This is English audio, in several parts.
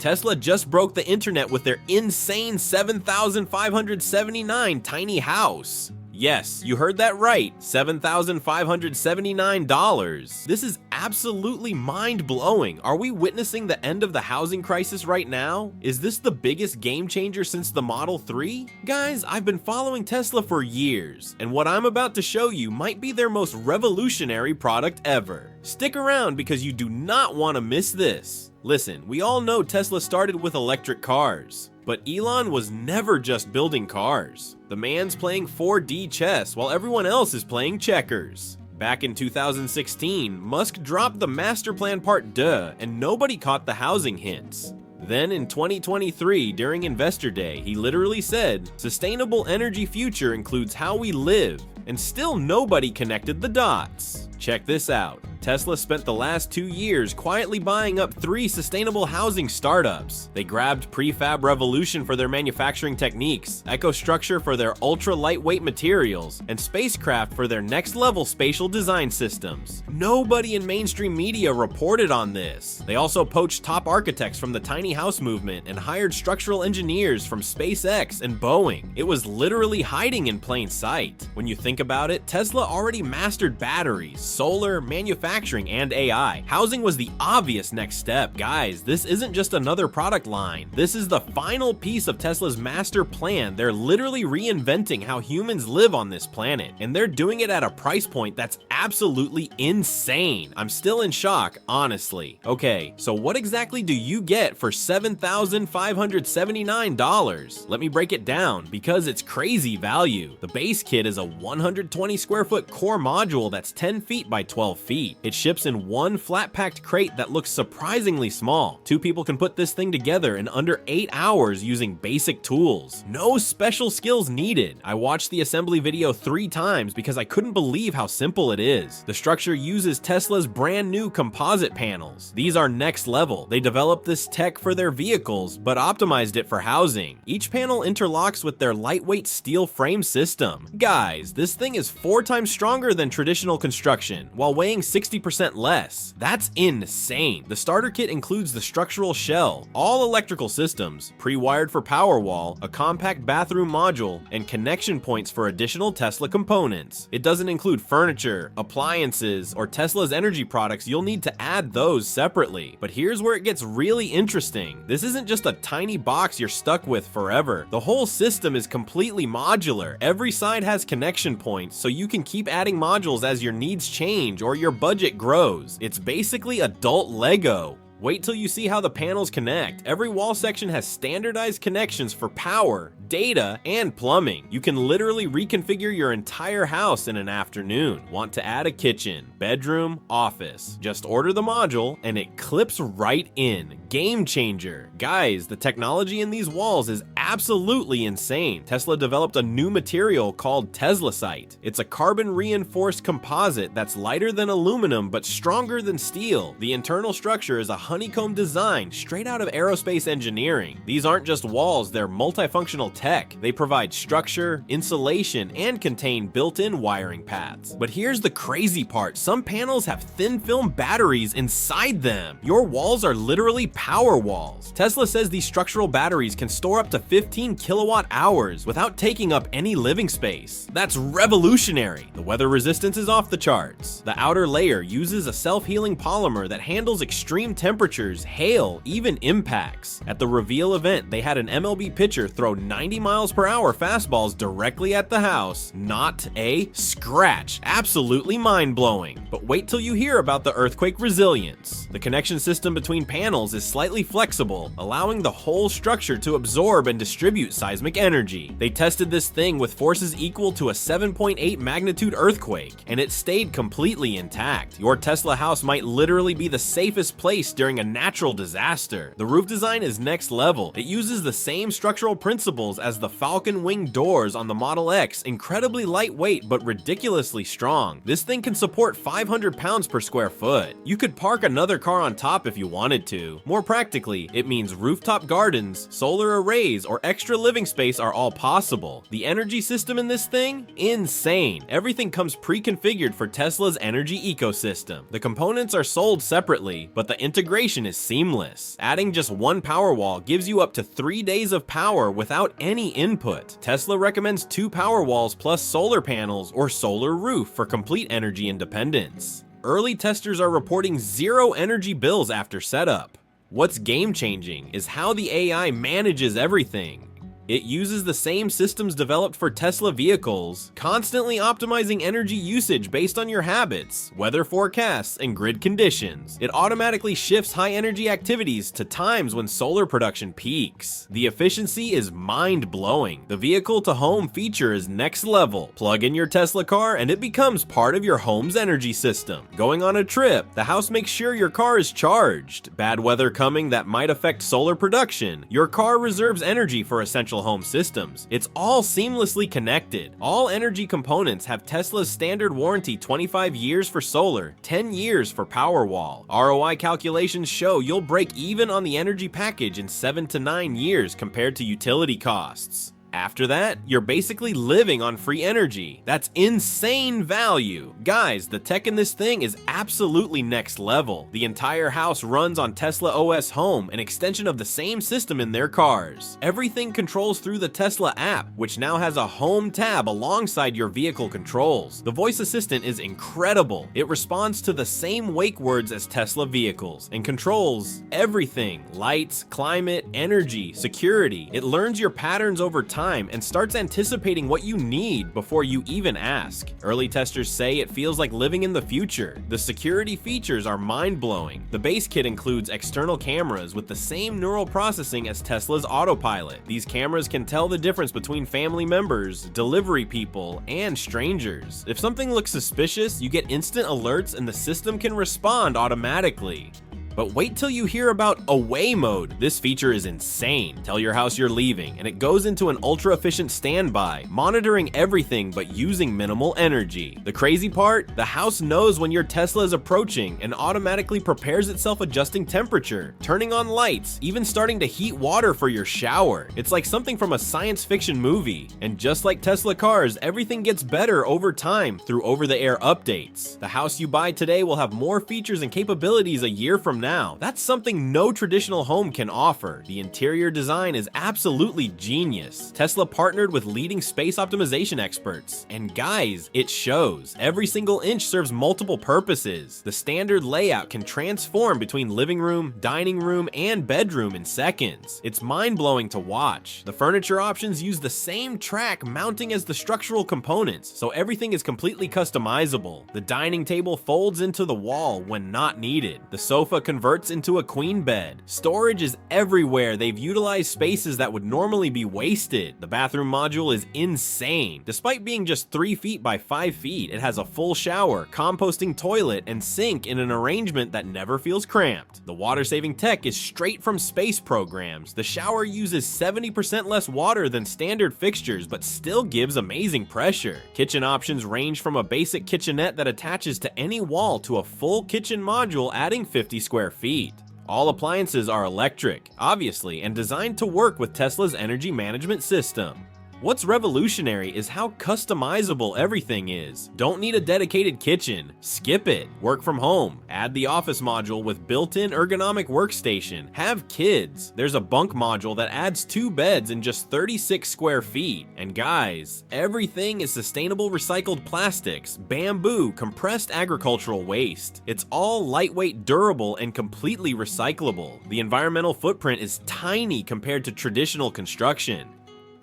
Tesla just broke the internet with their insane $7,579 tiny house. Yes, you heard that right, $7,579. This is absolutely mind-blowing. Are we witnessing the end of the housing crisis right now? Is this the biggest game changer since the Model 3? Guys, I've been following Tesla for years, and what I'm about to show you might be their most revolutionary product ever. Stick around because you do not want to miss this. Listen, we all know Tesla started with electric cars. But Elon was never just building cars. The man's playing 4D chess while everyone else is playing checkers. Back in 2016, Musk dropped the master plan part duh, and nobody caught the housing hints. Then in 2023, during Investor Day, he literally said, "Sustainable energy future includes how we live," and still nobody connected the dots. Check this out. Tesla spent the last 2 years quietly buying up 3 sustainable housing startups. They grabbed Prefab Revolution for their manufacturing techniques, EcoStructure for their ultra-lightweight materials, and Spacecraft for their next-level spatial design systems. Nobody in mainstream media reported on this. They also poached top architects from the tiny house movement and hired structural engineers from SpaceX and Boeing. It was literally hiding in plain sight. When you think about it, Tesla already mastered batteries, solar, manufacturing, and AI. Housing was the obvious next step. Guys, this isn't just another product line. This is the final piece of Tesla's master plan. They're literally reinventing how humans live on this planet, and they're doing it at a price point that's absolutely insane. I'm still in shock, honestly. Okay, so what exactly do you get for $7,579? Let me break it down, because it's crazy value. The base kit is a 120 square foot core module that's 10 feet by 12 feet. It ships in one flat-packed crate that looks surprisingly small. 2 people can put this thing together in under 8 hours using basic tools. No special skills needed. I watched the assembly video 3 times because I couldn't believe how simple it is. The structure uses Tesla's brand new composite panels. These are next level. They developed this tech for their vehicles, but optimized it for housing. Each panel interlocks with their lightweight steel frame system. Guys, this thing is 4 times stronger than traditional construction, while weighing 60% less. That's insane. The starter kit includes the structural shell, all electrical systems, pre-wired for Powerwall, a compact bathroom module, and connection points for additional Tesla components. It doesn't include furniture, appliances, or Tesla's energy products. You'll need to add those separately. But here's where it gets really interesting. This isn't just a tiny box you're stuck with forever. The whole system is completely modular. Every side has connection points, so you can keep adding modules as your needs change or your budget grows. It's basically adult Lego. Wait till you see how the panels connect. Every wall section has standardized connections for power, data, and plumbing. You can literally reconfigure your entire house in an afternoon. Want to add a kitchen, bedroom, office? Just order the module and it clips right in. Game changer. Guys, the technology in these walls is absolutely insane. Tesla developed a new material called Teslasite. It's a carbon reinforced composite that's lighter than aluminum but stronger than steel. The internal structure is a honeycomb design straight out of aerospace engineering. These aren't just walls, they're multifunctional tech. They provide structure, insulation, and contain built-in wiring paths. But here's the crazy part. Some panels have thin film batteries inside them. Your walls are literally power walls. Tesla says these structural batteries can store up to 15 kilowatt hours without taking up any living space. That's revolutionary. The weather resistance is off the charts. The outer layer uses a self-healing polymer that handles extreme temperatures, hail, even impacts. At the reveal event, they had an MLB pitcher throw 90 miles per hour fastballs directly at the house. Not a scratch. Absolutely mind-blowing. But wait till you hear about the earthquake resilience. The connection system between panels is slightly flexible, allowing the whole structure to absorb and distribute seismic energy. They tested this thing with forces equal to a 7.8 magnitude earthquake, and it stayed completely intact. Your Tesla house might literally be the safest place during a natural disaster. The roof design is next level. It uses the same structural principles as the Falcon Wing doors on the Model X, incredibly lightweight but ridiculously strong. This thing can support 500 pounds per square foot. You could park another car on top if you wanted to. More practically, it means rooftop gardens, solar arrays, or extra living space are all possible. The energy system in this thing? Insane. Everything comes pre-configured for Tesla's energy ecosystem. The components are sold separately, but the integration is seamless. Adding just one Powerwall gives you up to 3 days of power without any input. Tesla recommends 2 Powerwalls plus solar panels or solar roof for complete energy independence. Early testers are reporting 0 energy bills after setup. What's game-changing is how the AI manages everything. It uses the same systems developed for Tesla vehicles, constantly optimizing energy usage based on your habits, weather forecasts, and grid conditions. It automatically shifts high-energy activities to times when solar production peaks. The efficiency is mind-blowing. The vehicle-to-home feature is next level. Plug in your Tesla car and it becomes part of your home's energy system. Going on a trip, the house makes sure your car is charged. Bad weather coming that might affect solar production, your car reserves energy for essential home systems. It's all seamlessly connected. All energy components have Tesla's standard warranty 25 years for solar, 10 years for Powerwall. ROI calculations show you'll break even on the energy package in 7 to 9 years compared to utility costs. After that, you're basically living on free energy. That's insane value. Guys, the tech in this thing is absolutely next level. The entire house runs on Tesla OS Home, an extension of the same system in their cars. Everything controls through the Tesla app, which now has a home tab alongside your vehicle controls. The voice assistant is incredible. It responds to the same wake words as Tesla vehicles and controls everything: lights, climate, energy, security. It learns your patterns over time and starts anticipating what you need before you even ask. Early testers say it feels like living in the future. The security features are mind-blowing. The base kit includes external cameras with the same neural processing as Tesla's autopilot. These cameras can tell the difference between family members, delivery people, and strangers. If something looks suspicious, you get instant alerts and the system can respond automatically. But wait till you hear about away mode. This feature is insane. Tell your house you're leaving, and it goes into an ultra-efficient standby, monitoring everything but using minimal energy. The crazy part? The house knows when your Tesla is approaching and automatically prepares itself, adjusting temperature, turning on lights, even starting to heat water for your shower. It's like something from a science fiction movie. And just like Tesla cars, everything gets better over time through over-the-air updates. The house you buy today will have more features and capabilities a year from now. That's something no traditional home can offer. The interior design is absolutely genius. Tesla partnered with leading space optimization experts. And guys, it shows. Every single inch serves multiple purposes. The standard layout can transform between living room, dining room, and bedroom in seconds. It's mind-blowing to watch. The furniture options use the same track mounting as the structural components, so everything is completely customizable. The dining table folds into the wall when not needed. The sofa converts into a queen bed. Storage is everywhere. They've utilized spaces that would normally be wasted. The bathroom module is insane. Despite being just 3 feet by 5 feet, it has a full shower, composting toilet, and sink in an arrangement that never feels cramped. The water-saving tech is straight from space programs. The shower uses 70% less water than standard fixtures, but still gives amazing pressure. Kitchen options range from a basic kitchenette that attaches to any wall to a full kitchen module adding 50 square feet. All appliances are electric, obviously, and designed to work with Tesla's energy management system. What's revolutionary is how customizable everything is. Don't need a dedicated kitchen. Skip it. Work from home. Add the office module with built-in ergonomic workstation. Have kids. There's a bunk module that adds 2 beds in just 36 square feet. And guys, everything is sustainable recycled plastics, bamboo, compressed agricultural waste. It's all lightweight, durable, and completely recyclable. The environmental footprint is tiny compared to traditional construction.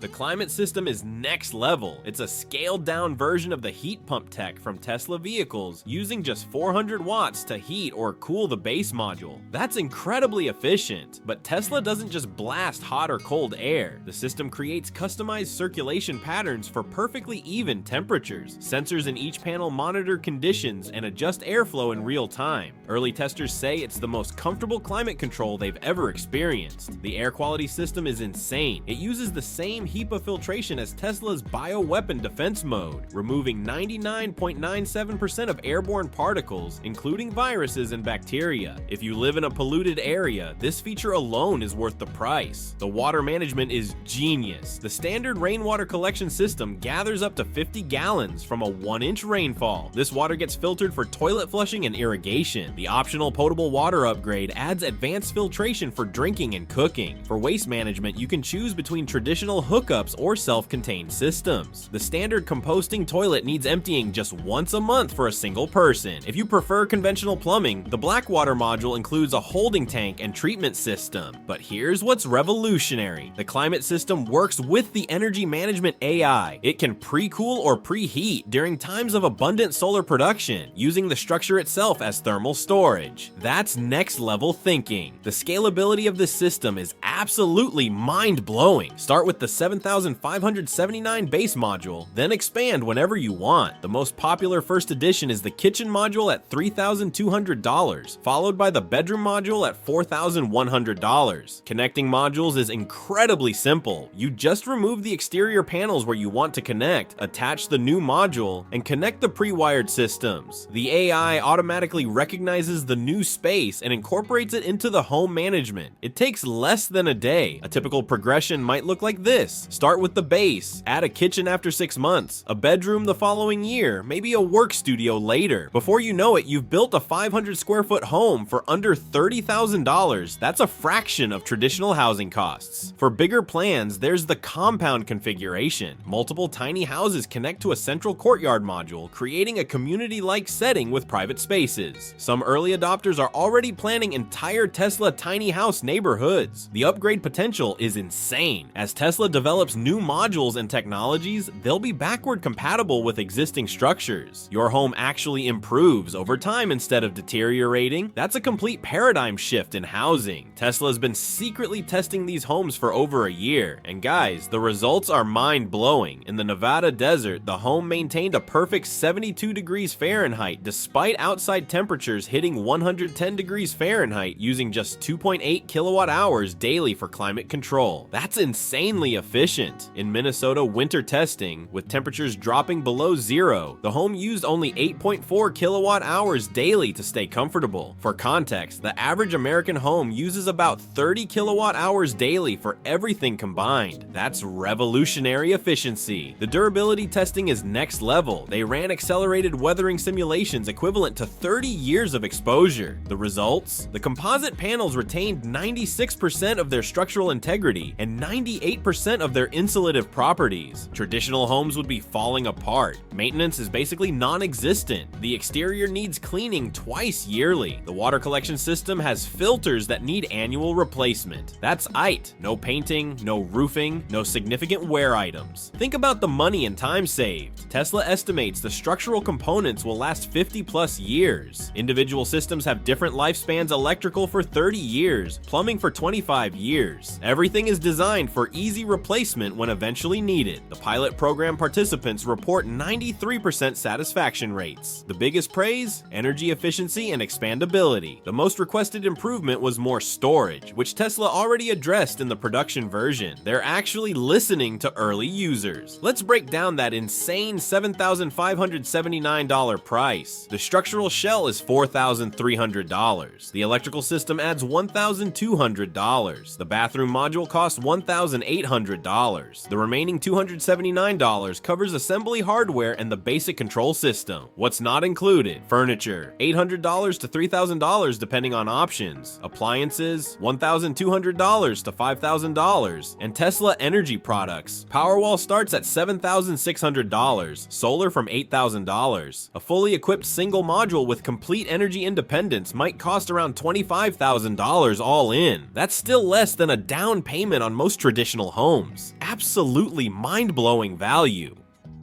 The climate system is next level. It's a scaled down version of the heat pump tech from Tesla vehicles, using just 400 watts to heat or cool the base module. That's incredibly efficient, but Tesla doesn't just blast hot or cold air. The system creates customized circulation patterns for perfectly even temperatures. Sensors in each panel monitor conditions and adjust airflow in real time. Early testers say it's the most comfortable climate control they've ever experienced. The air quality system is insane. It uses the same HEPA filtration as Tesla's bioweapon defense mode, removing 99.97% of airborne particles, including viruses and bacteria. If you live in a polluted area, this feature alone is worth the price. The water management is genius. The standard rainwater collection system gathers up to 50 gallons from a 1-inch rainfall. This water gets filtered for toilet flushing and irrigation. The optional potable water upgrade adds advanced filtration for drinking and cooking. For waste management, you can choose between traditional hookups or self-contained systems. The standard composting toilet needs emptying just once a month for a single person. If you prefer conventional plumbing, the Blackwater module includes a holding tank and treatment system. But here's what's revolutionary. The climate system works with the energy management AI. It can pre-cool or preheat during times of abundant solar production, using the structure itself as thermal storage. That's next level thinking. The scalability of this system is absolutely mind-blowing. Start with the 7,579 base module, then expand whenever you want. The most popular first edition is the kitchen module at $3,200, followed by the bedroom module at $4,100. Connecting modules is incredibly simple. You just remove the exterior panels where you want to connect, attach the new module, and connect the pre-wired systems. The AI automatically recognizes the new space and incorporates it into the home management. It takes less than a day. A typical progression might look like this. Start with the base, add a kitchen after 6 months, a bedroom the following year, maybe a work studio later. Before you know it, you've built a 500 square foot home for under $30,000. That's a fraction of traditional housing costs. For bigger plans, there's the compound configuration. Multiple tiny houses connect to a central courtyard module, creating a community-like setting with private spaces. Some early adopters are already planning entire Tesla tiny house neighborhoods. The upgrade potential is insane. As Tesla develops new modules and technologies, they'll be backward compatible with existing structures. Your home actually improves over time instead of deteriorating. That's a complete paradigm shift in housing. Tesla's been secretly testing these homes for over a year, and guys, the results are mind-blowing. In the Nevada desert, the home maintained a perfect 72 degrees Fahrenheit despite outside temperatures hitting 110 degrees Fahrenheit, using just 2.8 kilowatt hours daily for climate control. That's insanely efficient. In Minnesota winter testing, with temperatures dropping below zero, the home used only 8.4 kilowatt hours daily to stay comfortable. For context, the average American home uses about 30 kilowatt hours daily for everything combined. That's revolutionary efficiency. The durability testing is next level. They ran accelerated weathering simulations equivalent to 30 years of exposure. The results? The composite panels retained 96% of their structural integrity and 98% of their insulative properties. Traditional homes would be falling apart. Maintenance is basically non-existent. The exterior needs cleaning twice yearly. The water collection system has filters that need annual replacement. That's IT. No painting, no roofing, no significant wear items. Think about the money and time saved. Tesla estimates the structural components will last 50 plus years. Individual systems have different lifespans: electrical for 30 years, plumbing for 25 years. Everything is designed for easy replacement when eventually needed. The pilot program participants report 93% satisfaction rates. The biggest praise? Energy efficiency and expandability. The most requested improvement was more storage, which Tesla already addressed in the production version. They're actually listening to early users. Let's break down that insane $7,579 price. The structural shell is $4,300. The electrical system adds $1,200. The bathroom module costs $1,800. The remaining $279 covers assembly hardware and the basic control system. What's not included? Furniture, $800 to $3,000 depending on options. Appliances, $1,200 to $5,000. And Tesla energy products. Powerwall starts at $7,600. Solar from $8,000. A fully equipped single module with complete energy independence might cost around $25,000 all in. That's still less than a down payment on most traditional homes. Absolutely mind-blowing value.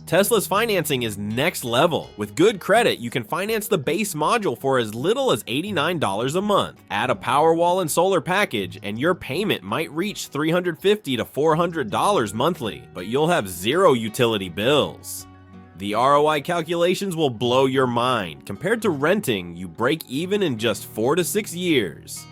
Tesla's financing is next level. With good credit, you can finance the base module for as little as $89 a month. Add a Powerwall and solar package, and your payment might reach $350 to $400 monthly, but you'll have zero utility bills. The ROI calculations will blow your mind. Compared to renting, you break even in just 4 to 6 years.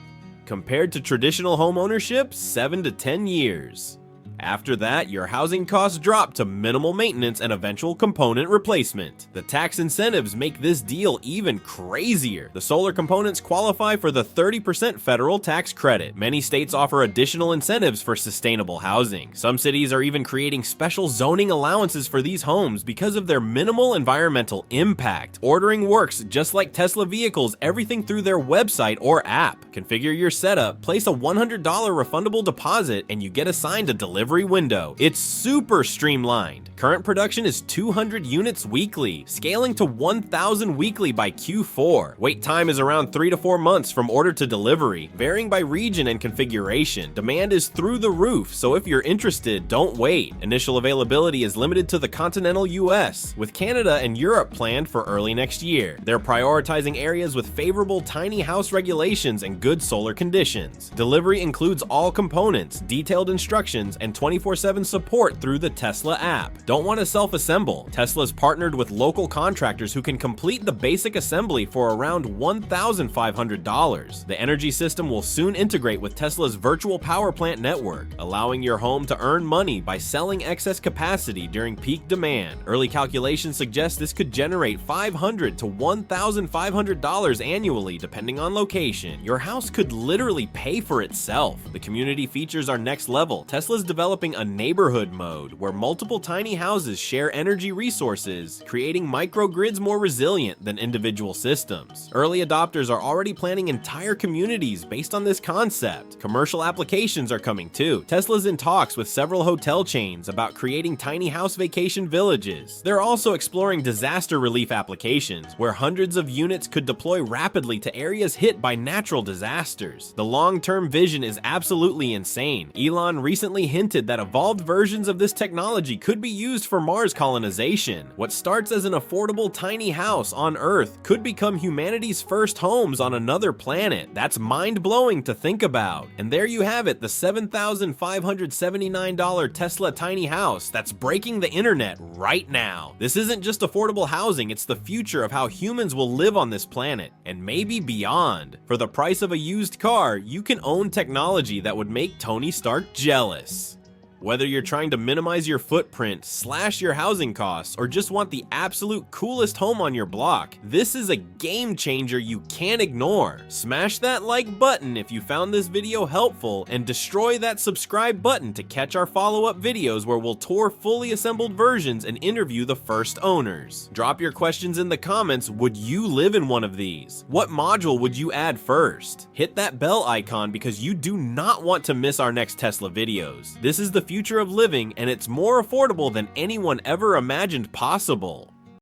Compared to traditional home ownership, 7 to 10 years. After that, your housing costs drop to minimal maintenance and eventual component replacement. The tax incentives make this deal even crazier. The solar components qualify for the 30% federal tax credit. Many states offer additional incentives for sustainable housing. Some cities are even creating special zoning allowances for these homes because of their minimal environmental impact. Ordering works just like Tesla vehicles, everything through their website or app. Configure your setup, place a $100 refundable deposit, and you get assigned a delivery window. It's super streamlined. Current production is 200 units weekly, scaling to 1,000 weekly by Q4. Wait time is around 3 to 4 months from order to delivery, varying by region and configuration. Demand is through the roof, so if you're interested, don't wait. Initial availability is limited to the continental US, with Canada and Europe planned for early next year. They're prioritizing areas with favorable tiny house regulations and good solar conditions. Delivery includes all components, detailed instructions, and 24/7 support through the Tesla app. Don't want to self-assemble? Tesla's partnered with local contractors who can complete the basic assembly for around $1,500. The energy system will soon integrate with Tesla's virtual power plant network, allowing your home to earn money by selling excess capacity during peak demand. Early calculations suggest this could generate $500 to $1,500 annually depending on location. Your house could literally pay for itself. The community features are next level. Tesla's developing a neighborhood mode where multiple tiny houses share energy resources, creating microgrids more resilient than individual systems. Early adopters are already planning entire communities based on this concept. Commercial applications are coming too. Tesla's in talks with several hotel chains about creating tiny house vacation villages. They're also exploring disaster relief applications where hundreds of units could deploy rapidly to areas hit by natural disasters. The long-term vision is absolutely insane. Elon recently hinted that evolved versions of this technology could be used for Mars colonization. What starts as an affordable tiny house on Earth could become humanity's first homes on another planet. That's mind-blowing to think about. And there you have it, the $7,579 Tesla tiny house that's breaking the internet right now. This isn't just affordable housing, it's the future of how humans will live on this planet, and maybe beyond. For the price of a used car, you can own technology that would make Tony Stark jealous. Whether you're trying to minimize your footprint, slash your housing costs, or just want the absolute coolest home on your block, this is a game changer you can't ignore. Smash that like button if you found this video helpful, and destroy that subscribe button to catch our follow-up videos where we'll tour fully assembled versions and interview the first owners. Drop your questions in the comments. Would you live in one of these? What module would you add first? Hit that bell icon because you do not want to miss our next Tesla videos. This is the future of living, and it's more affordable than anyone ever imagined possible.